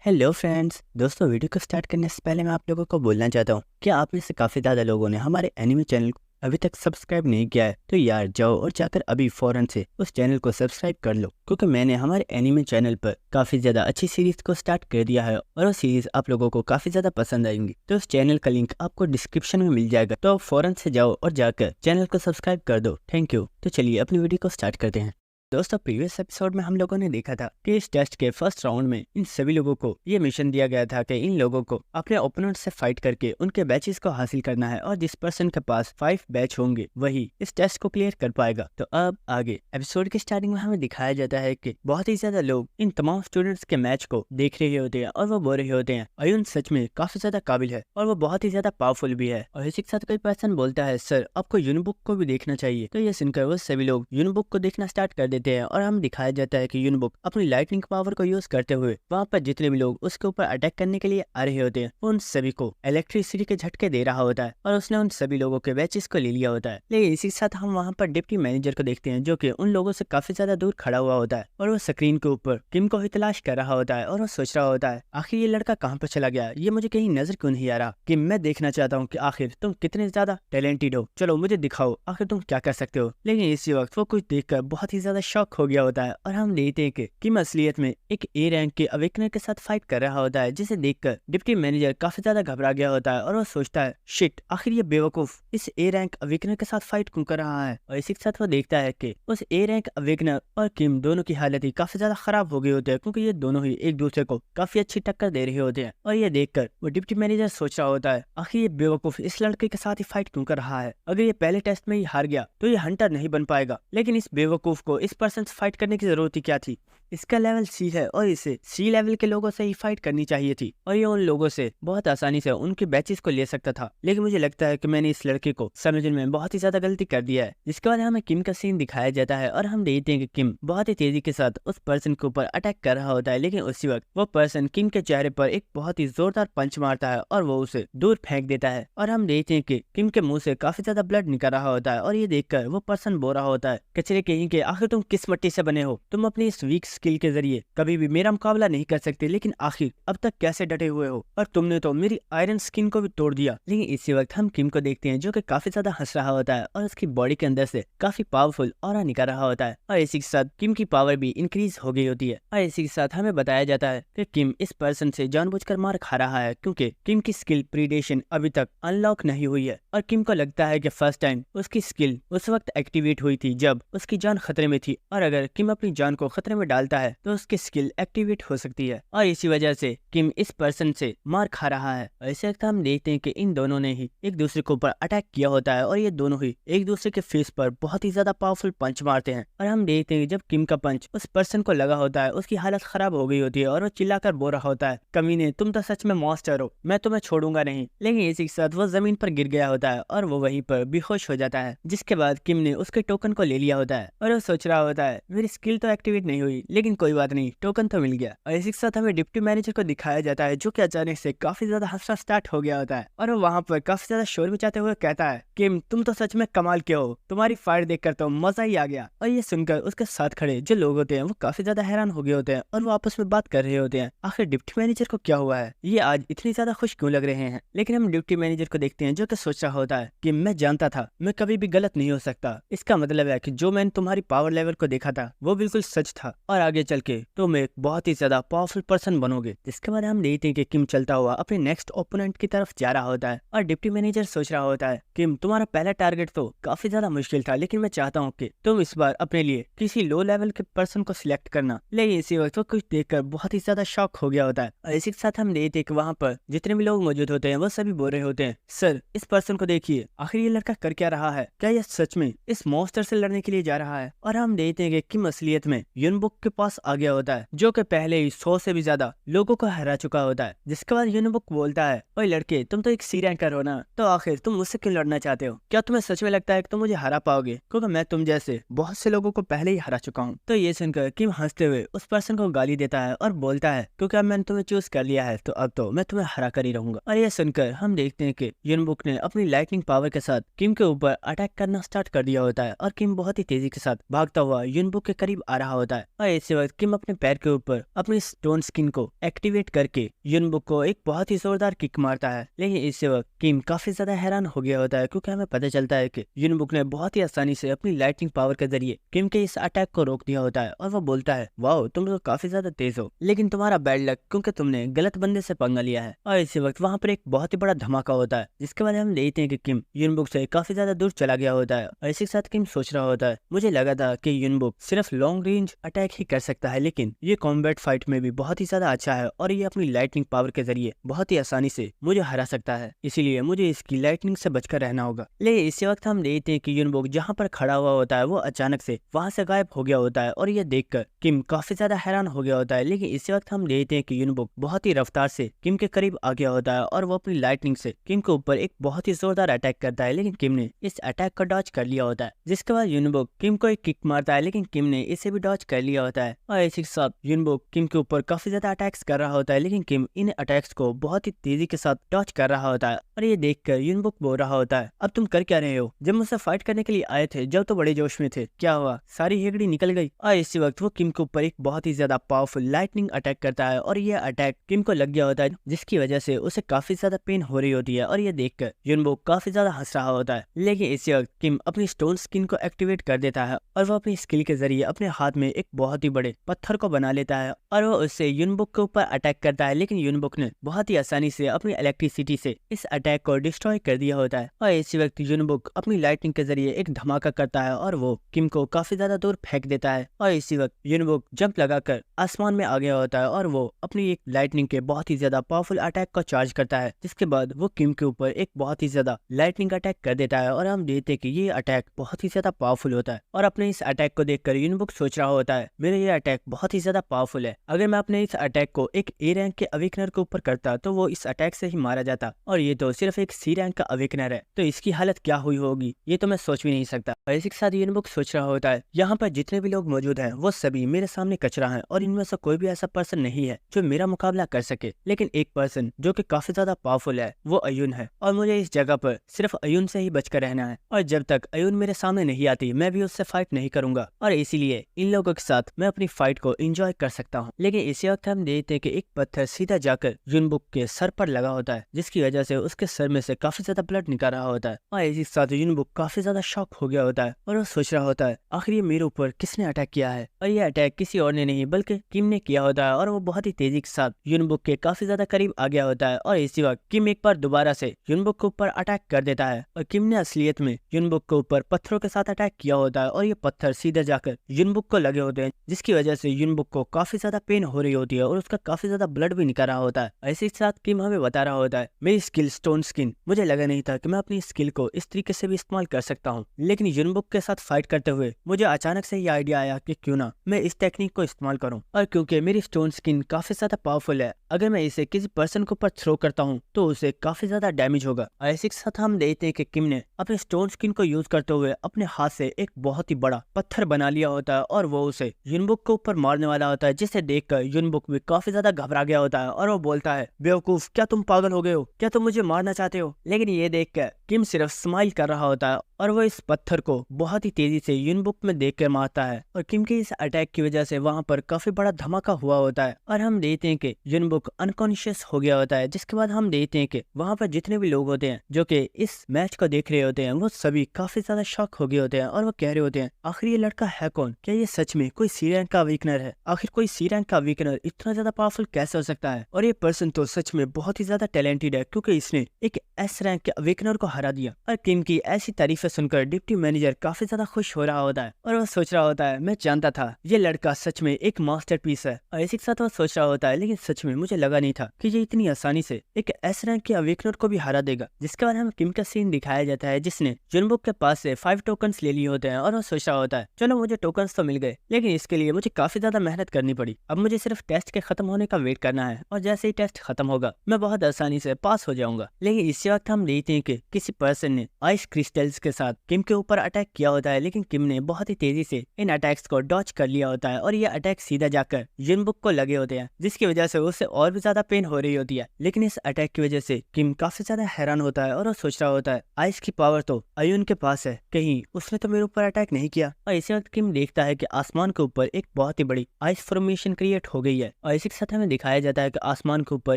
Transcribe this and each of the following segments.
Hello friends दोस्तों, video को start करने से पहले मैं आप लोगों को बोलना चाहता हूँ कि आप में से काफ़ी ज़्यादा लोगों ने हमारे एनिमे चैनल को अभी तक सब्सक्राइब नहीं किया है। तो यार जाओ और जाकर अभी फ़ौरन से उस चैनल को सब्सक्राइब कर लो, क्योंकि मैंने हमारे एनिमे चैनल पर काफ़ी ज़्यादा अच्छी सीरीज़ को स्टार्ट कर दिया है और वो सीरीज़ आप लोगों को काफ़ी ज़्यादा पसंद आएंगी। तो उस चैनल का लिंक आपको डिस्क्रिप्शन में मिल जाएगा, तो फ़ौरन से जाओ और जाकर चैनल को सब्सक्राइब कर दो। Thank you. तो चलिए अपनी वीडियो को स्टार्ट करते हैं। दोस्तों, प्रीवियस एपिसोड में हम लोगों ने देखा था कि इस टेस्ट के फर्स्ट राउंड में इन सभी लोगों को ये मिशन दिया गया था कि इन लोगों को अपने ओपोनेंट से फाइट करके उनके बैचेस को हासिल करना है और जिस पर्सन के पास 5 बैच होंगे वही इस टेस्ट को क्लियर कर पाएगा। तो अब आगे एपिसोड के स्टार्टिंग में हमें दिखाया जाता है कि बहुत ही ज्यादा लोग इन तमाम स्टूडेंट्स के मैच को देख रहे होते हैं और वो बोल रहे होते हैं अयुन सच में काफी ज्यादा काबिल है और वो बहुत ही ज्यादा पावरफुल भी है। और इसी के साथ कोई पर्सन बोलता है सर आपको यूनिबुक को भी देखना चाहिए। तो ये सुनकर वो सभी लोग यूनिबुक को देखना स्टार्ट कर देते हैं और हम दिखाया जाता है कि यूनिबुक अपनी लाइटनिंग पावर को यूज करते हुए वहाँ पर जितने भी लोग उसके ऊपर अटैक करने के लिए आ रहे होते हैं उन सभी को इलेक्ट्रिसिटी के झटके दे रहा होता है और उसने उन सभी लोगों के बैचेस को ले लिया होता है। लेकिन इसी के साथ हम वहाँ पर डिप्टी मैनेजर को देखते हैं जो कि उन लोगों से काफी ज्यादा दूर खड़ा हुआ होता है और वो स्क्रीन के ऊपर किम को ही तलाश कर रहा होता है और वो सोच रहा होता है आखिर ये लड़का कहाँ पर चला गया, ये मुझे कहीं नजर क्यों नहीं आ रहा। कि मैं देखना चाहता हूँ कि आखिर तुम कितने ज्यादा टैलेंटेड हो, चलो मुझे दिखाओ आखिर तुम क्या कर सकते हो। लेकिन इसी वक्त वो कुछ देखकर बहुत ही ज्यादा शॉक हो गया होता है और हम देखते हैं कि किम असलियत में एक ए रैंक के अवेकनर के साथ फाइट कर रहा होता है, जिसे देखकर डिप्टी मैनेजर काफी ज्यादा घबरा गया होता है और वो सोचता है शिट आखिर ये बेवकूफ इस ए रैंक अवेकनर के साथ फाइट क्यों कर रहा है। और इसी के साथ वो देखता है कि उस ए रैंक अवेकनर और किम दोनों की हालत ही काफी ज्यादा खराब हो गई होती है, क्योंकि ये दोनों ही एक दूसरे को काफी अच्छी टक्कर दे रहे होते हैं। और ये देखकर वो डिप्टी मैनेजर सोच रहा होता है आखिर ये बेवकूफ इस लड़के के साथ ही फाइट क्यों कर रहा है। अगर ये पहले टेस्ट में ही हार गया तो ये हंटर नहीं बन पाएगा, लेकिन इस बेवकूफ को इस पर्सन से फाइट करने की जरूरत ही क्या थी। इसका लेवल सी है और इसे सी लेवल के लोगों से ही फाइट करनी चाहिए थी और ये उन लोगों से बहुत आसानी से उनके बैचेस को ले सकता था। लेकिन मुझे लगता है कि मैंने इस लड़के को समझने में बहुत ही ज्यादा गलती कर दिया है। जिसके बाद हमें किम का सीन दिखाया जाता है और हम देखते हैं कि किम बहुत ही तेजी के साथ उस पर्सन के ऊपर अटैक कर रहा होता है, लेकिन उसी वक्त वो पर्सन किम के चेहरे पर एक बहुत ही जोरदार पंच मारता है और वो उसे दूर फेंक देता है। और हम देखते हैं कि किम के मुंह से काफी ज्यादा ब्लड निकल रहा होता है और ये देखकर वो पर्सन बोल रहा होता है कचरे कहीं के आखिर तुम किस मिट्टी से बने हो, तुम अपनी इस वीक स्किल के जरिए कभी भी मेरा मुकाबला नहीं कर सकते, लेकिन आखिर अब तक कैसे डटे हुए हो और तुमने तो मेरी आयरन स्किन को भी तोड़ दिया। लेकिन इसी वक्त हम किम को देखते हैं जो कि काफी ज्यादा हंस रहा होता है और उसकी बॉडी के अंदर से काफी पावरफुल ऑरा निकल रहा होता है और इसी के साथ किम की पावर भी इंक्रीज हो गई होती है। और इसी के साथ हमें बताया जाता है कि किम इस पर्सन से जानबूझकर मार खा रहा है क्योंकि किम की स्किल प्रीडेशन अभी तक अनलॉक नहीं हुई है और किम को लगता है कि फर्स्ट टाइम उसकी स्किल उस वक्त एक्टिवेट हुई थी जब उसकी जान खतरे में थी और अगर किम अपनी जान को खतरे में डालता है तो उसकी स्किल एक्टिवेट हो सकती है और इसी वजह से किम इस पर्सन से मार खा रहा है। ऐसे वक्त हम देखते हैं कि इन दोनों ने ही एक दूसरे के ऊपर अटैक किया होता है और ये दोनों ही एक दूसरे के फेस पर बहुत ही ज्यादा पावरफुल पंच मारते हैं। और हम देखते हैं जब किम का पंच उस पर्सन को लगा होता है उसकी हालत खराब हो गई होती है और वो चिल्लाकर बोल रहा होता है कमीने तुम तो सच में मॉन्स्टर हो, मैं तुम्हें छोड़ूंगा नहीं। लेकिन इसी के साथ वो जमीन पर गिर गया होता है और वो वहीं पर बेहोश हो जाता है, जिसके बाद किम ने उसके टोकन को ले लिया होता है और वो सोच रहा होता है मेरी स्किल तो एक्टिवेट नहीं हुई लेकिन कोई बात नहीं, टोकन तो मिल गया। और इसी के साथ हमें डिप्टी मैनेजर को दिखाया जाता है जो कि अचानक से काफी ज्यादा हंसना स्टार्ट हो गया होता है और वो वहाँ पर काफी ज्यादा शोर मचाते हुए कहता है किम तुम तो सच में कमाल के हो, तुम्हारी फाइट देखकर तो मजा ही आ गया। और ये सुनकर उसके साथ खड़े जो लोग होते हैं वो काफी ज्यादा हैरान हो गए होते हैं और वो आपस में बात कर रहे होते हैं आखिर डिप्टी मैनेजर को क्या हुआ है, ये आज इतनी ज्यादा खुश क्यों लग रहे हैं। लेकिन हम डिप्टी मैनेजर को देखते हैं जो कि सोच रहा होता है कि मैं जानता था मैं कभी भी गलत नहीं हो सकता, इसका मतलब है कि जो मैंने तुम्हारी पावर लेवल को देखा था वो बिल्कुल सच था और आगे चल के तुम एक बहुत ही ज्यादा पावरफुल पर्सन बनोगे। जिसके बाद हम देखते हैं कि किम चलता हुआ अपने नेक्स्ट ओपोनेंट की तरफ जा रहा होता है और डिप्टी मैनेजर सोच रहा होता है किम तुम्हारा पहला टारगेट तो काफी ज्यादा मुश्किल था, लेकिन मैं चाहता हूँ कि तुम इस बार अपने लिए किसी लो लेवल के पर्सन को सिलेक्ट करना। लेकिन इसी वक्त वो कुछ देखकर बहुत ही ज्यादा शॉक हो गया होता है और इसी के साथ हम देखते हैं कि वहाँ पर जितने भी लोग मौजूद होते हैं वो सभी बोल रहे होते हैं सर इस पर्सन को देखिए, आखिर ये लड़का कर क्या रहा है, क्या यह सच में इस मॉन्स्टर से लड़ने के लिए जा रहा है। और हम देखते हैं कि किम असलियत में यूनबुक के पास आ गया होता है जो कि पहले ही 100 से भी ज्यादा लोगों को हरा चुका होता है। जिसके बाद यूनबुक बोलता है ओए लड़के तुम तो एक सी रैंकर हो ना, तो आखिर तुम मुझसे क्यों लड़ना चाहते हो, क्या तुम्हें सच में लगता है कि तुम मुझे हरा पाओगे, क्योंकि मैं तुम जैसे बहुत से लोगों को पहले ही हरा चुका हूँ। तो ये सुनकर किम हंसते हुए उस पर्सन को गाली देता है और बोलता है क्योंकि अब मैंने तुम्हें चूज कर लिया है तो अब तो मैं तुम्हें हरा कर ही रहूंगा। और ये सुनकर हम देखते हैं कि यूनबुक ने अपनी लाइटनिंग पावर के साथ किम के ऊपर अटैक करना स्टार्ट कर दिया होता है और किम बहुत ही तेजी के साथ भागता हुआ यूनबुक के करीब आ रहा होता है। और इसी वक्त किम अपने पैर के ऊपर अपनी स्टोन स्किन को एक्टिवेट करके युनबुक को एक बहुत ही जोरदार किक मारता है। लेकिन इसी वक्त किम काफी ज्यादा हैरान हो गया होता है, क्योंकि हमें पता चलता है कि युनबुक ने बहुत ही आसानी से अपनी लाइटनिंग पावर के जरिए किम के इस अटैक को रोक दिया होता है। और वो बोलता है, वाओ तुम तो काफी ज्यादा तेज हो, लेकिन तुम्हारा बैड लक क्योंकि तुमने गलत बंदे से पंगा लिया है। और इसी वक्त वहाँ पर एक बहुत ही बड़ा धमाका होता है, जिसके बाद हम देखते हैं कि किम युनबुक से काफी ज्यादा दूर चला गया होता है। और इसी के साथ किम सोच रहा होता है, मुझे लगा था कि युनबुक सिर्फ लॉन्ग रेंज अटैक ही कर सकता है, लेकिन ये कॉम्बैट फाइट में भी बहुत ही ज्यादा अच्छा है और ये अपनी लाइटनिंग पावर के जरिए बहुत ही आसानी से मुझे हरा सकता है। इसीलिए मुझे इसकी लाइटनिंग से बचकर रहना होगा। लेकिन इसी वक्त हम देखते हैं कि युनबुक जहाँ पर खड़ा हुआ होता है वो अचानक से वहां से गायब हो गया होता है। और ये देखकर किम काफी ज्यादा हैरान हो गया होता है। लेकिन इसी वक्त हम देखते हैं कि युनबुक बहुत ही रफ्तार से किम के करीब आ गया होता है और वो अपनी लाइटनिंग से किम के ऊपर एक बहुत ही जोरदार अटैक करता है। लेकिन किम ने इस अटैक को डॉज कर लिया होता है, जिसके बाद युनबुक किम को एक किक मारता है, लेकिन किम ने इसे भी डॉज कर लिया होता है। और इसी के साथ युनबुक किम के ऊपर काफी ज्यादा अटैक्स कर रहा होता है, लेकिन किम इन अटैक्स को बहुत ही तेजी के साथ डॉज कर रहा होता है। और ये देखकर युनबुक बोल रहा होता है, अब तुम कर क्या रहे हो? जब मुझसे फाइट करने के लिए आए थे जब तो बड़े जोश में थे, क्या हुआ? सारी हेगड़ी निकल गई। और इसी वक्त वो किम के ऊपर एक बहुत ही ज्यादा पावरफुल लाइटनिंग अटैक करता है और ये अटैक किम को लग गया होता है, जिसकी वजह से उसे काफी ज्यादा पेन हो रही होती है। और ये देखकर युनबुक काफी ज्यादा हंस रहा होता है। लेकिन इसी वक्त किम अपनी स्टोन स्किन को एक्टिवेट कर देता है और वो अपनी स्किल के जरिए अपने हाथ में एक बहुत ही बड़े पत्थर को बना लेता है और वो उससे युनबुक के ऊपर अटैक करता है। लेकिन युनबुक ने बहुत ही आसानी से अपनी इलेक्ट्रिसिटी से इस अटैक को डिस्ट्रॉय कर दिया होता है। और इसी वक्त युनबुक अपनी लाइटनिंग के जरिए एक धमाका करता है और वो किम को काफी ज्यादा दूर फेंक देता है। और इसी वक्त युनबुक जंप लगाकर आसमान में आ गया होता है और वो अपनी एक लाइटनिंग के बहुत ही ज्यादा पावरफुल अटैक को चार्ज करता है, जिसके बाद वो किम के ऊपर एक बहुत ही ज्यादा लाइटनिंग अटैक कर देता है। और हम देखते हैं कि ये अटैक बहुत ही ज्यादा पावरफुल होता है। और अपने इस अटैक को देखकर युनबुक सोच रहा होता है, मेरा ये अटैक बहुत ही ज्यादा पावरफुल है, अगर मैं अपने इस अटैक को एक ए रैंक के अवेकनर के ऊपर करता तो वो इस अटैक से ही मारा जाता, और ये तो सिर्फ एक सी रैंक का अवेकनर है, तो इसकी हालत क्या हुई होगी ये तो मैं सोच भी नहीं सकता। और इसी के साथ युनबुक सोच रहा होता है, यहाँ पर जितने भी लोग मौजूद हैं वो सभी मेरे सामने कचरा है और इनमें से कोई भी ऐसा पर्सन नहीं है जो मेरा मुकाबला कर सके। लेकिन एक पर्सन जो कि काफी ज्यादा पावरफुल है वो अयुन है, और मुझे इस जगह पर सिर्फ अयुन से ही बचकर रहना है। और जब तक अयुन मेरे सामने नहीं आती मैं भी उससे फाइट नहीं करूंगा, और इसीलिए इन लोगों के साथ मैं अपनी फाइट को एंजॉय कर सकता हूँ। लेकिन इसी वक्त हम देखते हैं कि एक पत्थर सीधा जाकर युनबुक के सर पर लगा होता है, जिसकी वजह से उसके सर में से काफी ज्यादा ब्लड निकल रहा होता है। और इसी के साथ युनबुक काफी ज्यादा शॉक हो गया होता है और वो सोच रहा होता है, आखिर ये मेरे ऊपर किसने अटैक किया है? और ये अटैक किसी और ने नहीं बल्कि किम ने किया होता है। और वो बहुत ही तेजी के साथ युनबुक के काफी ज्यादा करीब आ गया होता है। और इसी वक्त किम एक बार दोबारा से युनबुक के ऊपर अटैक कर देता है, और किम ने असलियत में युनबुक के ऊपर पत्थरों के साथ अटैक किया होता है, और ये पत्थर सीधे जाकर युनबुक को लगे होते हैं, जिसकी वजह से युनबुक को काफी ज्यादा पेन हो रही होती है और उसका काफी ज्यादा ब्लड भी निकल रहा होता है। इसी के साथ किम हमें बता रहा होता है, मेरी स्किल स्टोन स्किन, मुझे लगा नहीं था कि मैं अपनी स्किल को इस तरीके से भी इस्तेमाल कर सकता हूँ। लेकिन युनबुक के साथ फाइट करते हुए मुझे अचानक से ये आइडिया आया कि क्यों ना मैं इस टेक्निक को इस्तेमाल करूं। और क्योंकि मेरी स्टोन स्किन काफी ज्यादा पावरफुल है, अगर मैं इसे किसी पर्सन के ऊपर थ्रो करता हूं तो उसे काफी ज्यादा डैमेज होगा। और इसी के साथ हम देखते हैं कि किम ने अपने स्टोन स्किन को यूज करते हुए अपने हाथ से एक बहुत ही बड़ा पत्थर बना लिया होता है और वो उसे युनबुक के ऊपर मारने वाला होता है, जिसे देखकर युनबुक भी काफी ज्यादा घबरा गया होता है और वो बोलता है, बेवकूफ, क्या तुम पागल हो गए हो? क्या तुम मुझे मारना चाहते हो? लेकिन ये देखकर किम सिर्फ स्माइल कर रहा होता है और वो इस पत्थर को बहुत ही तेजी से युनबुक में देखकर मारता है। और किम के इस अटैक की वजह से वहां पर काफी बड़ा धमाका हुआ होता है और हम देखते हैं कि युनबुक अनकॉन्शियस हो गया होता है। जिसके बाद हम देखते हैं कि वहां पर जितने भी लोग होते हैं जो कि इस मैच को देख रहे होते हैं वो सभी काफी ज्यादा शॉक हो गए होते हैं और वो कह रहे होते हैं, आखिर ये लड़का है कौन? क्या ये सच में कोई सी रैंक का वीकनर है? आखिर कोई सी रैंक का वीकनर इतना ज्यादा पावरफुल कैसे हो सकता है? और ये पर्सन तो सच में बहुत ही ज्यादा टैलेंटेड है, क्योंकि इसने एक एस रैंक के वीकनर को हरा दिया। और किम की ऐसी तारीफें सुनकर डिप्टी मैनेजर काफी ज्यादा खुश हो रहा होता है और वो सोच रहा होता है, मैं जानता था ये लड़का सच में एक मास्टरपीस है। और इसी के साथ वो सोच रहा होता है, लेकिन सच में मुझे लगा नहीं था कि ये इतनी आसानी से एक एस रैंक के अवेकनर को भी हरा देगा। जिसके बाद हमें किम का सीन दिखाया जाता है, जिसने युनबुक के पास से 5 टोकन्स ले लिए होते हैं और वो सोच रहा होता है, चलो मुझे टोकन्स तो मिल गए, लेकिन इसके लिए मुझे काफी ज्यादा मेहनत करनी पड़ी। अब मुझे सिर्फ टेस्ट के खत्म होने का वेट करना है और जैसे ही टेस्ट खत्म होगा मैं बहुत आसानी से पास हो जाऊंगा। लेकिन इसी वक्त हम देखते हैं कि किसी पर्सन ने आइस क्रिस्टल्स के साथ किम के ऊपर अटैक किया होता है, लेकिन किम ने बहुत ही तेजी से इन अटैक्स को डॉच कर लिया होता है और ये अटैक सीधा जाकर जिनबुक को लगे होते हैं, जिसकी वजह से उसे और भी ज्यादा पेन हो रही होती है। लेकिन इस अटैक की वजह से किम काफी ज्यादा हैरान होता है और वो सोच रहा होता है आइस की पावर तो अयुन के पास है, कहीं उसने तो मेरे ऊपर अटैक नहीं किया। और इसी वक्त किम देखता है कि आसमान के ऊपर एक बहुत ही बड़ी आइस फॉर्मेशन क्रिएट हो गई है और इसी के साथ हमें दिखाया जाता है कि आसमान के ऊपर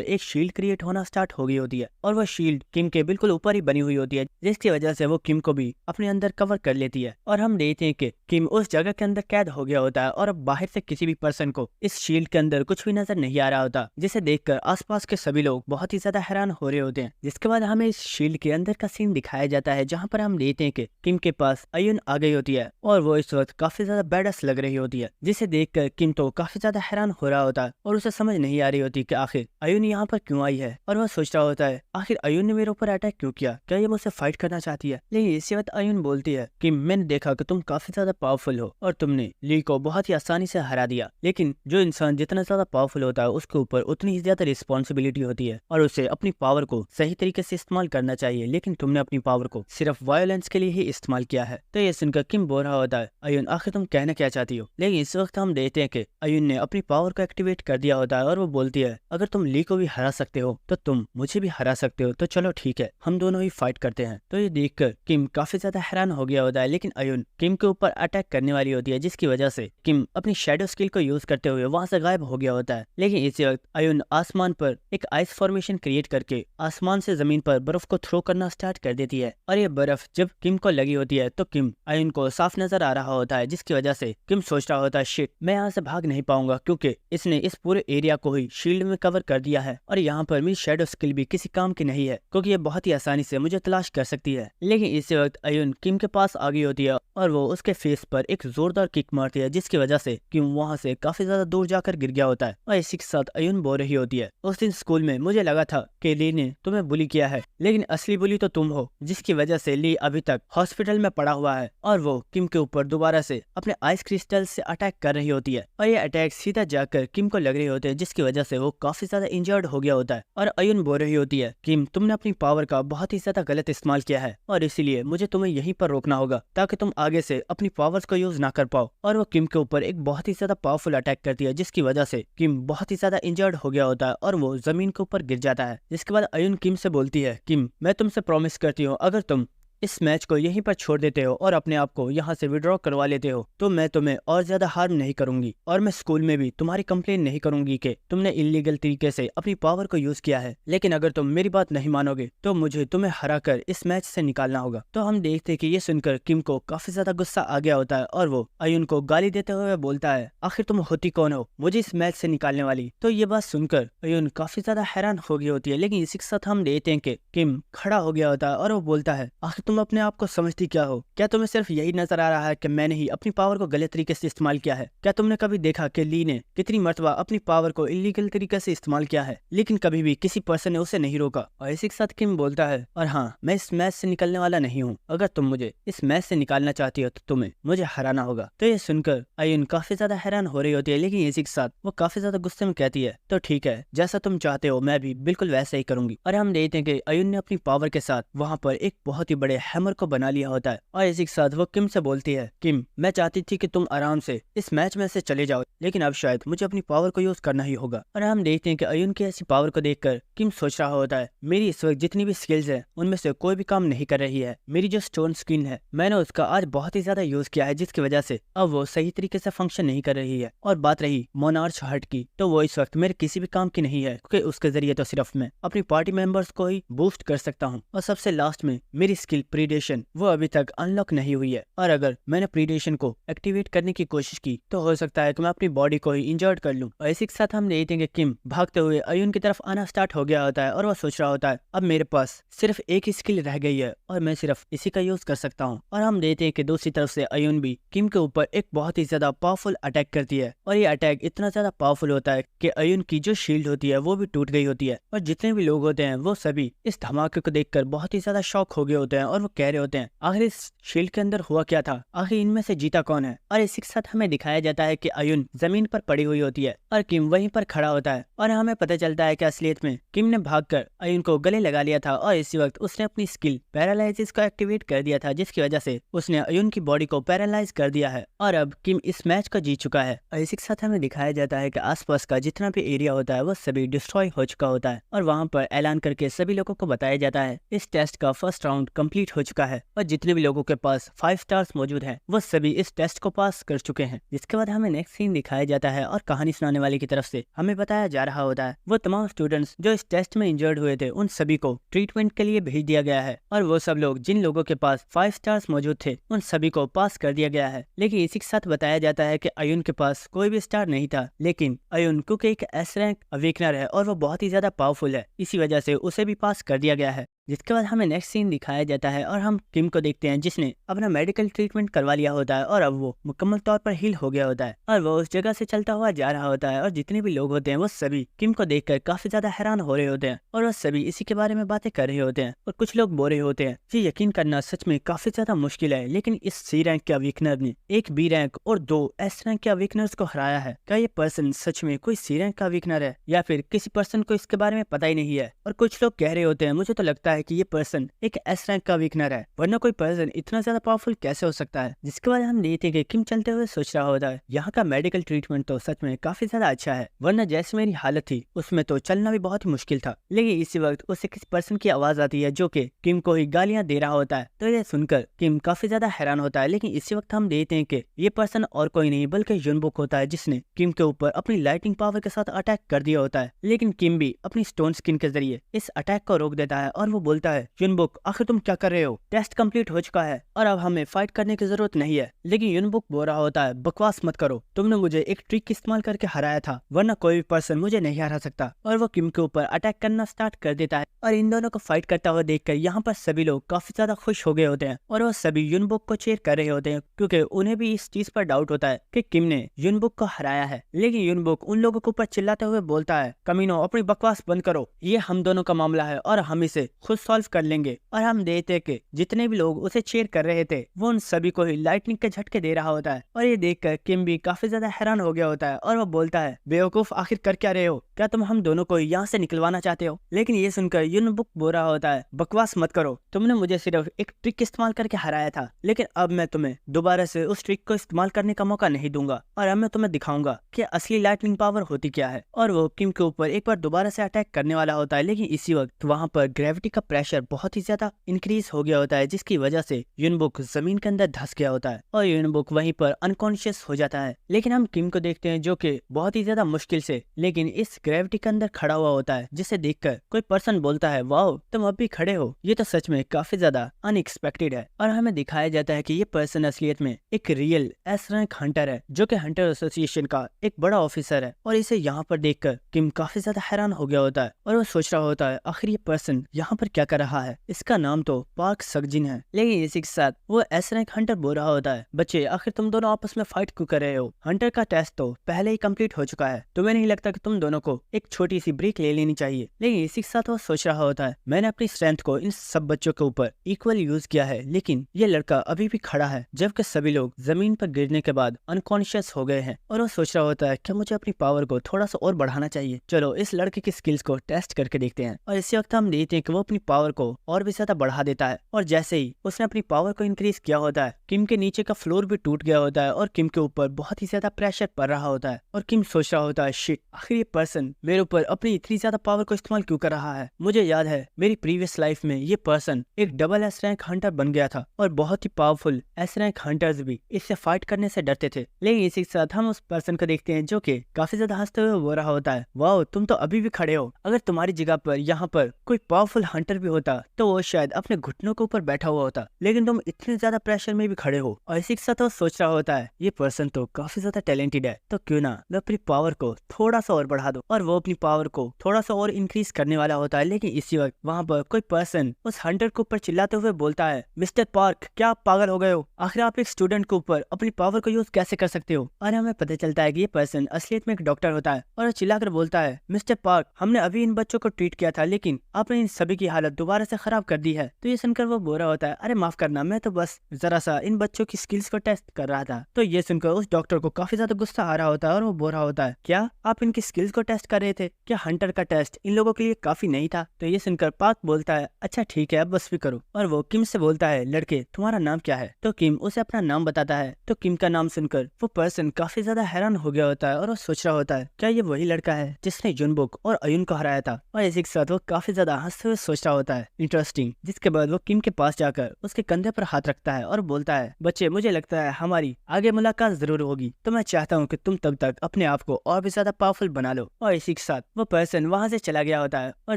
एक शील्ड क्रिएट होना स्टार्ट हो गई होती है और वह शील्ड किम के बिल्कुल ऊपर ही बनी हुई होती है, जिसकी वजह से वो किम को भी अपने अंदर कवर कर लेती है। और हम देखते हैं कि किम उस जगह के अंदर कैद हो गया होता है और अब बाहर से किसी भी पर्सन को इस शील्ड के अंदर कुछ भी नजर नहीं आ रहा होता, जिसे देखकर आसपास के सभी लोग बहुत ही ज्यादा हैरान हो रहे होते हैं। जिसके बाद हमें इस शील्ड के अंदर का सीन दिखाया जाता है, जहाँ पर हम देखते हैं कि किम के पास अयुन आ गई होती है और वो इस वक्त काफी ज्यादा बैडस लग रही होती है, जिसे देखकर किम तो काफी ज्यादा हैरान हो रहा होता है और उसे समझ नहीं आ रही होती कि आखिर अयुन यहाँ पर क्यों आई है। और वह सोच रहा होता है आखिर अयुन ने मेरे ऊपर अटैक क्यों किया, क्या ये मुझसे फाइट करना चाहती है। लेकिन इसी वक्त अयुन बोलती है कि मैंने देखा कि तुम काफी ज्यादा पावरफुल हो और तुमने ली को बहुत ही आसानी से हरा दिया, लेकिन जो इंसान जितना ज्यादा पावरफुल होता है उसके ऊपर उतनी ही ज्यादा रिस्पॉन्सिबिलिटी होती है और उसे अपनी पावर को सही तरीके से इस्तेमाल करना चाहिए, लेकिन तुमने अपनी पावर को सिर्फ वायलेंस के लिए ही इस्तेमाल किया है। तो ये सुनकर किम बोल रहा होता है अयुन आखिर तुम कहना क्या चाहती हो। लेकिन इस वक्त हम देखते हैं कि अयुन ने अपनी पावर को एक्टिवेट कर दिया होता है और वो बोलती है अगर तुम ली को भी हरा सकते हो तो तुम मुझे भी हरा सकते हो, तो चलो ठीक है हम दोनों ही फाइट करते हैं। तो ये देखकर किम काफी ज्यादा हैरान हो गया होता है, लेकिन अयुन किम के ऊपर अटैक करने वाली होती है, जिसकी वजह से किम अपनी शैडो स्किल को यूज करते हुए वहां से गायब हो गया होता है। लेकिन इसी वक्त अयुन आसमान पर एक आइस फॉर्मेशन क्रिएट करके आसमान से जमीन पर बर्फ को थ्रो करना स्टार्ट कर देती है और ये बर्फ जब किम को लगी होती है तो किम अयुन को साफ नजर आ रहा होता है, जिसकी वजह से किम सोच रहा होता है शिट मैं यहाँ से भाग नहीं पाऊंगा क्योंकि इसने इस पूरे एरिया को ही शील्ड में कवर कर दिया है और यहाँ पर मेरी शैडो स्किल भी किसी काम की नहीं है क्योंकि ये बहुत ही आसानी से मुझे तलाश कर सकती है। लेकिन इसी वक्त अयुन किम के पास आ गई होती है और वो उसके फेस पर एक जोरदार किक मारती है, जिसकी वजह से किम वहाँ से काफी ज्यादा दूर जाकर गिर गया होता है। और इसी के साथ अयुन बोल रही होती है उस दिन स्कूल में मुझे लगा था कि ली ने तुम्हें बुली किया है, लेकिन असली बुली तो तुम हो, जिसकी वजह से ली अभी तक हॉस्पिटल में पड़ा हुआ है। और वो किम के ऊपर दोबारा से अपने आइस क्रिस्टल से अटैक कर रही होती है और ये अटैक सीधा जाकर किम को लग रही होती है, जिसकी वजह से वो काफी ज्यादा इंजर्ड हो गया होता है। और अयुन बोल रही होती है किम तुमने अपनी पावर का बहुत ही ज्यादा गलत इस्तेमाल किया है और इसीलिए मुझे तुम्हें यहीं पर रोकना होगा ताकि तुम आगे से अपनी पावर्स को यूज ना कर पाओ। और वो किम के ऊपर एक बहुत ही ज्यादा पावरफुल अटैक करती है, जिसकी वजह से किम बहुत ही ज्यादा इंजर्ड हो गया होता है और वो जमीन के ऊपर गिर जाता है। जिसके बाद अयुन किम से बोलती है किम मैं तुमसे प्रॉमिस करती हूँ अगर तुम इस मैच को यहीं पर छोड़ देते हो और अपने आप को यहाँ से विड्रॉ करवा लेते हो तो मैं तुम्हें और ज्यादा हार्म नहीं करूंगी और मैं स्कूल में भी तुम्हारी कंप्लेन नहीं करूंगी कि तुमने इलीगल तरीके से अपनी पावर को यूज किया है। लेकिन अगर तुम मेरी बात नहीं मानोगे तो मुझे तुम्हें हरा कर इस मैच से निकालना होगा। तो हम देखते हैं कि ये सुनकर किम को काफी ज्यादा गुस्सा आ गया होता है और वो अयुन को गाली देते हुए बोलता है आखिर तुम होती कौन हो मुझे इस मैच से निकालने वाली। तो ये बात सुनकर अयुन काफी ज्यादा हैरान हो गई होती है, लेकिन इसी के साथ हम देखते हैं कि किम खड़ा हो गया होता है और वो बोलता है आखिर तुम अपने आप को समझती क्या हो, क्या तुम्हें सिर्फ यही नजर आ रहा है कि मैंने ही अपनी पावर को गलत तरीके से इस्तेमाल किया है। क्या तुमने कभी देखा कि ली ने कितनी मर्तबा अपनी पावर को इलीगल तरीके से इस्तेमाल किया है, लेकिन कभी भी किसी पर्सन ने उसे नहीं रोका। और इसी के साथ किम बोलता है और हाँ मैं इस मैच से निकलने वाला नहीं हूँ, अगर तुम मुझे इस मैच से निकालना चाहती हो तो तुम्हें मुझे हराना होगा। तो ये सुनकर अयुन काफी ज्यादा हैरान हो रही होती है, लेकिन इसी के साथ वो काफी ज्यादा गुस्से में कहती है तो ठीक है जैसा तुम चाहते हो मैं भी बिल्कुल वैसा ही करूंगी। और हम देखते हैं कि अयुन ने अपनी पावर के साथ वहाँ पर एक बहुत ही बड़े हैमर को बना लिया होता है और इसी के साथ वो किम से बोलती है किम मैं चाहती थी कि तुम आराम से इस मैच में से चले जाओ, लेकिन अब शायद मुझे अपनी पावर को यूज करना ही होगा। और हम देखते हैं कि अयुन की ऐसी पावर को देखकर किम सोच रहा होता है मेरी इस वक्त जितनी भी स्किल्स है उनमें से कोई भी काम नहीं कर रही है। मेरी जो स्टोन स्किन है मैंने उसका आज बहुत ही ज्यादा यूज किया है, जिसकी वजह से अब वो सही तरीके से फंक्शन नहीं कर रही है। और बात रही मोनार्च हर्ट की तो वो इस वक्त मेरे किसी भी काम की नहीं है, क्योंकि उसके जरिए तो सिर्फ मैं अपनी पार्टी मेंबर्स को ही बूस्ट कर सकता हूँ। और सबसे लास्ट में मेरी स्किल प्रीडेशन वो अभी तक अनलॉक नहीं हुई है, और अगर मैंने प्रीडेशन को एक्टिवेट करने की कोशिश की तो हो सकता है कि मैं अपनी बॉडी को ही इंजर्ड कर लूं। और इसी के साथ हम देखते हैं कि किम भागते हुए अयुन की तरफ आना स्टार्ट हो गया होता है और वह सोच रहा होता है अब मेरे पास सिर्फ एक ही स्किल रह गई है और मैं सिर्फ इसी का यूज कर सकता हूँ। और हम देखते हैं कि दूसरी तरफ से अयुन भी किम के ऊपर एक बहुत ही ज्यादा पावरफुल अटैक करती है, और ये अटैक इतना ज्यादा पावरफुल होता है कि अयुन की जो शील्ड होती है वो भी टूट गई होती है। और जितने भी लोग होते हैं वो सभी इस धमाके को देखकर बहुत ही ज्यादा शॉक हो गए होते हैं और वो कह रहे होते हैं आखिर इस शील्ड के अंदर हुआ क्या था, आखिर इनमें से जीता कौन है। और इसी के साथ हमें दिखाया जाता है कि अयुन जमीन पर पड़ी हुई होती है और किम वहीं पर खड़ा होता है, और हमें पता चलता है कि असलियत में किम ने भागकर अयुन को गले लगा लिया था और इसी वक्त उसने अपनी स्किल पैरालाइसिस को एक्टिवेट कर दिया था, जिसकी वजह से उसने अयुन की बॉडी को पैरालाइज कर दिया है और अब किम इस मैच को जीत चुका है। और इसी के साथ हमें दिखाया जाता है कि आसपास का जितना भी एरिया होता है वो सभी डिस्ट्रॉय हो चुका होता है और वहाँ पर ऐलान करके सभी लोगों को बताया जाता है इस टेस्ट का फर्स्ट राउंड कंप्लीट हो चुका है और जितने भी लोगों के पास 5 स्टार्स मौजूद हैं वो सभी इस टेस्ट को पास कर चुके हैं। जिसके बाद हमें नेक्स्ट सीन दिखाया जाता है और कहानी सुनाने वाले की तरफ से हमें बताया जा रहा होता है वो तमाम स्टूडेंट्स जो इस टेस्ट में इंजर्ड हुए थे उन सभी को ट्रीटमेंट के लिए भेज दिया गया है और वो सब लोग जिन लोगों के पास 5 स्टार्स मौजूद थे उन सभी को पास कर दिया गया है। लेकिन इसी के साथ बताया जाता है कि अयुन के पास कोई भी स्टार नहीं था, लेकिन अयुन क्योंकि एक एस रैंक अवेकनर है और वो बहुत ही ज्यादा पावरफुल है, इसी वजह से उसे भी पास कर दिया गया है। जिसके बाद हमें नेक्स्ट सीन दिखाया जाता है और हम किम को देखते हैं जिसने अपना मेडिकल ट्रीटमेंट करवा लिया होता है और अब वो मुकम्मल तौर पर हील हो गया होता है और वो उस जगह से चलता हुआ जा रहा होता है और जितने भी लोग होते हैं वो सभी किम को देखकर काफी ज्यादा हैरान हो रहे होते हैं और वो सभी इसी के बारे में बातें कर रहे होते हैं और कुछ लोग बोल रहे होते हैं ये यकीन करना सच में काफी ज्यादा मुश्किल है, लेकिन इस सी रैंक के अवेकनर ने एक बी रैंक और 2 एस रैंक के अवेकनर्स को हराया है। क्या ये पर्सन सच में कोई सी रैंक का अवेकनर है या फिर किसी पर्सन को इसके बारे में पता ही नहीं है? और कुछ लोग कह रहे होते हैं मुझे तो लगता है कि ये पर्सन एक एस रैंक का वीकनर है, वरना कोई पर्सन इतना ज्यादा पावरफुल कैसे हो सकता है। जिसके बाद हम देखते हैं कि किम चलते हुए सोच रहा होता है यहाँ का मेडिकल ट्रीटमेंट तो सच में काफी ज्यादा अच्छा है, वरना जैसे मेरी हालत थी उसमें तो चलना भी बहुत ही मुश्किल था। लेकिन इसी वक्त उसे किसी पर्सन की आवाज आती है जो कि किम को ही गालियां दे रहा होता है, तो ये सुनकर किम काफी ज्यादा हैरान होता है। लेकिन इसी वक्त हम देखते हैं कि ये पर्सन और कोई नहीं बल्कि युनबुक होता है जिसने किम के ऊपर अपनी लाइटिंग पावर के साथ अटैक कर दिया होता है। लेकिन किम भी अपनी स्टोन स्किन के जरिए इस अटैक को रोक देता है और वो बोलता है युनबुक आखिर तुम क्या कर रहे हो, टेस्ट कंप्लीट हो चुका है और अब हमें फाइट करने की जरूरत नहीं है। लेकिन युनबुक बोल रहा होता है बकवास मत करो, तुमने मुझे एक ट्रिक इस्तेमाल करके हराया था, वरना कोई भी पर्सन मुझे नहीं हरा सकता। और वो किम के ऊपर अटैक करना स्टार्ट कर देता है और इन दोनों को फाइट करता हुआ देखकर यहाँ पर सभी लोग काफी ज्यादा खुश हो गए होते हैं और वो सभी युनबुक को चीयर कर रहे होते हैं क्योंकि उन्हें भी इस चीज पर डाउट होता है कि किम ने युनबुक को हराया है। लेकिन युनबुक उन लोगों के ऊपर चिल्लाते हुए बोलता है कमीनो अपनी बकवास बंद करो, ये हम दोनों का मामला है और हम इसे खुद सॉल्व कर लेंगे। और हम देखते कि जितने भी लोग उसे चीयर कर रहे थे वो उन सभी को ही लाइटनिंग के झटके दे रहा होता है और ये देखकर किम भी काफी ज्यादा हैरान हो गया होता है और वो बोलता है बेवकूफ आखिर कर क्या रहे हो, क्या तुम हम दोनों को यहाँ से निकलवाना चाहते हो? लेकिन ये सुनकर युनबुक बोल रहा होता है बकवास मत करो, तुमने मुझे सिर्फ एक ट्रिक इस्तेमाल करके हराया था, लेकिन अब मैं तुम्हें दोबारा से उस ट्रिक को इस्तेमाल करने का मौका नहीं दूंगा और अब मैं तुम्हें दिखाऊंगा कि असली लाइटनिंग पावर होती क्या है। और वो किम के ऊपर एक बार दोबारा से अटैक करने वाला होता है, लेकिन इसी वक्त वहाँ पर ग्रेविटी का प्रेशर बहुत ही ज्यादा इंक्रीज हो गया होता है जिसकी वजह से युनबुक जमीन के अंदर धंस गया होता है और युनबुक वहीं पर अनकॉन्शियस हो जाता है। लेकिन हम किम को देखते हैं जो कि बहुत ही ज्यादा मुश्किल से लेकिन इस ग्रेविटी के अंदर खड़ा हुआ होता है, जिसे देखकर कोई पर्सन बोलता है वाओ तुम अब भी खड़े हो, ये तो सच में काफी ज्यादा अनएक्सपेक्टेड है। और हमें दिखाया जाता है कि ये पर्सन असलियत में एक रियल एस रैंक हंटर है जो कि हंटर एसोसिएशन का एक बड़ा ऑफिसर है और इसे यहाँ पर देखकर किम काफी ज्यादा हैरान हो गया होता है और वो सोच रहा होता है आखिर ये पर्सन यहाँ पर क्या कर रहा है, इसका नाम तो पार्क सकजिन है। लेकिन इसी के साथ वो एस रैंक हंटर बोल रहा होता है बच्चे आखिर तुम दोनों आपस में फाइट क्यों कर रहे हो, हंटर का टेस्ट तो पहले ही कंप्लीट हो चुका है, तुम्हें नहीं लगता कि तुम दोनों को एक छोटी सी ब्रेक ले लेनी चाहिए? लेकिन इसी के साथ वो सोच रहा होता है मैंने अपनी स्ट्रेंथ को इन सब बच्चों के ऊपर इक्वल यूज किया है, लेकिन ये लड़का अभी भी खड़ा है जबकि सभी लोग जमीन पर गिरने के बाद अनकॉन्शियस हो गए हैं। और वो सोच रहा होता है क्या मुझे अपनी पावर को थोड़ा सा और बढ़ाना चाहिए, चलो इस लड़के की स्किल्स को टेस्ट करके देखते हैं। और इसी वक्त हम देखते हैं कि वो अपनी पावर को और भी ज्यादा बढ़ा देता है और जैसे ही उसने अपनी पावर को इंक्रीज किया होता है किम के नीचे का फ्लोर भी टूट गया होता है और किम के ऊपर बहुत ही ज्यादा प्रेशर पड़ रहा होता है और किम सोच रहा होता है शिट आखिर ये पर्सन मेरे ऊपर अपनी इतनी ज्यादा पावर को इस्तेमाल क्यों कर रहा है। मुझे याद है मेरी प्रीवियस लाइफ में ये पर्सन एक डबल एस रैंक हंटर बन गया था और बहुत ही पावरफुल एस रैंक हंटर्स भी इससे फाइट करने से डरते थे। लेकिन इसी के साथ हम उस पर्सन को देखते हैं जो कि काफी ज्यादा हंसते हुए बोल रहा होता है वाओ तुम तो अभी भी खड़े हो, अगर तुम्हारी जगह पर यहाँ पर कोई पावरफुल हंटर भी होता तो वो शायद अपने घुटनों के ऊपर बैठा हुआ होता, लेकिन तुम इतने ज्यादा प्रेशर में भी खड़े हो। और इसी के साथ वो सोच रहा होता है ये पर्सन तो काफी ज्यादा टैलेंटेड है, तो क्यों ना मैं अपनी पावर को थोड़ा सा और बढ़ा दो। और वो अपनी पावर को थोड़ा सा और इंक्रीज करने वाला होता है, लेकिन इसी वक्त वहाँ पर कोई पर्सन उस हंटर के ऊपर चिल्लाते हुए बोलता है मिस्टर पार्क क्या आप पागल हो गए हो, आखिर आप एक स्टूडेंट के ऊपर अपनी पावर को यूज कैसे कर सकते हो? और हमें पता चलता है कि ये पर्सन असलियत में एक डॉक्टर होता है और चिल्लाकर बोलता है मिस्टर पार्क हमने अभी इन बच्चों को ट्रीट किया था लेकिन आपने इन सभी की हालत दोबारा से खराब कर दी है। तो ये सुनकर वो बोल रहा होता है अरे माफ करना, मैं तो बस जरा सा इन बच्चों की स्किल्स को टेस्ट कर रहा था। तो ये सुनकर उस डॉक्टर को काफी ज्यादा गुस्सा आ रहा होता है और वो बोल रहा होता है क्या आप इनकी स्किल्स को टेस्ट टेस्ट कर रहे थे। क्या हंटर का टेस्ट इन लोगों के लिए काफी नहीं था? तो ये सुनकर पार्क बोलता है अच्छा ठीक है, अब बस भी करो। और वो किम से बोलता है लड़के तुम्हारा नाम क्या है? तो किम उसे अपना नाम बताता है। तो किम का नाम सुनकर वो पर्सन काफी ज्यादा हैरान हो गया होता है और वो सोच रहा होता है क्या ये वही लड़का है जिसने जुनबुक और अयुन को हराया था। और इसी के साथ वो काफी ज्यादा हंसते हुए सोच रहा होता है इंटरेस्टिंग। जिसके बाद वो किम के पास जाकर उसके कंधे पर हाथ रखता है और बोलता है बच्चे मुझे लगता है हमारी आगे मुलाकात जरूर होगी, तो मैं चाहता हूँ कि तुम तब तक अपने आप को और भी ज्यादा पावरफुल बना लो। और इसी के साथ वो पर्सन वहाँ से चला गया होता है। और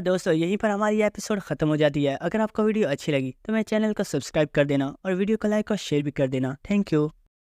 दोस्तों यहीं पर हमारी एपिसोड खत्म हो जाती है। अगर आपको वीडियो अच्छी लगी तो मेरे चैनल को सब्सक्राइब कर देना और वीडियो को लाइक और शेयर भी कर देना। Thank you.